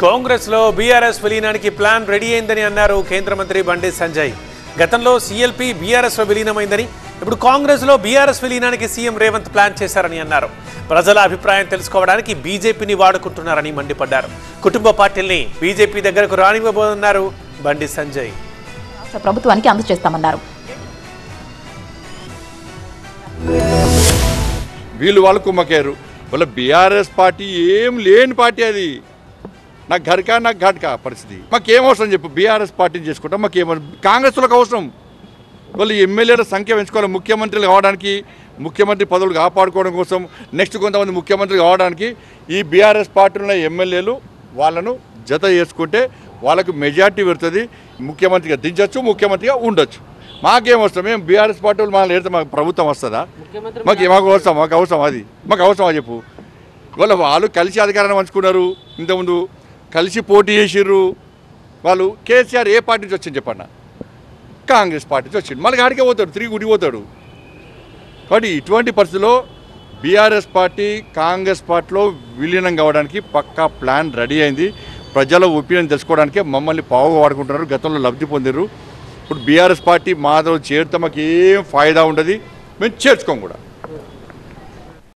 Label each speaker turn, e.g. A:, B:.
A: కాంగ్రెస్లో BRS విలీనానికి plan ready అయిందని అన్నారు కేంద్ర మంత్రి బండి సంజయ్. గతంలో సీఎల్పీ బీఆర్ఎస్లో విలీనమైందని, ఇప్పుడు కాంగ్రెస్లో బీఆర్ఎస్ విలీనానికి సీఎం రేవంత్ ప్లాన్ చేశారని అన్నారు. ప్రజల అభిప్రాయం తెలుసుకోవడానికి బీజేపీని వాడుకుంటున్నారని మండిపడ్డారు. కుటుంబ పార్టీల్ని బీజేపీ దగ్గరకు రానివ్వబోతున్నారు బండి సంజయ్.
B: ప్రభుత్వానికి అందజేస్తామన్నారు.
C: వాళ్ళు కుమ్మకారు. వాళ్ళ బీఆర్ఎస్ పార్టీ ఏం లేని పార్టీ అది. నాకు ఘర్కా నాకు ఘాట్కా పరిస్థితి. మాకేం అవసరం చెప్పు, బీఆర్ఎస్ పార్టీని చేసుకుంటాం. మాకేమో కాంగ్రెస్లకు అవసరం. వాళ్ళు ఎమ్మెల్యేల సంఖ్య పెంచుకోవాలి. ముఖ్యమంత్రులు కావడానికి, ముఖ్యమంత్రి పదవులు కాపాడుకోవడం కోసం, నెక్స్ట్ కొంతమంది ముఖ్యమంత్రులు కావడానికి ఈ బీఆర్ఎస్ పార్టీలో ఎమ్మెల్యేలు వాళ్ళను జత చేసుకుంటే వాళ్ళకు మెజార్టీ పెడుతుంది. ముఖ్యమంత్రిగా దించవచ్చు, ముఖ్యమంత్రిగా ఉండొచ్చు. మాకేం వస్తాం? మేము బీఆర్ఎస్ పార్టీ వాళ్ళు మనల్ని ఏడితే మాకు ప్రభుత్వం వస్తుందా? మాకు అవసరం అది మాకు అవసరమా చెప్పు. వాళ్ళు కలిసి అధికారాన్ని పంచుకున్నారు. ఇంతకుముందు కలిసి పోటీ చేసిర్రు. వాళ్ళు కేసీఆర్ ఏ పార్టీ నుంచి వచ్చింది చెప్పన్న? కాంగ్రెస్ పార్టీ నుంచి వచ్చింది. మళ్ళీ ఆడికే పోతాడు, తిరిగి గుడిపోతాడు. కాబట్టి ఇటువంటి పరిస్థితుల్లో బీఆర్ఎస్ పార్టీ కాంగ్రెస్ పార్టీలో విలీనం కావడానికి పక్కా ప్లాన్ రెడీ అయింది. ప్రజల ఒపీనియన్ తెలుసుకోవడానికే మమ్మల్ని పావుగా వాడుకుంటున్నారు. గతంలో లబ్ధి పొందిర్రు. ఇప్పుడు బీఆర్ఎస్ పార్టీ మాతో చేరితే మాకు ఏం ఫాయిదా ఉండదు. మేము చేర్చుకోం కూడా.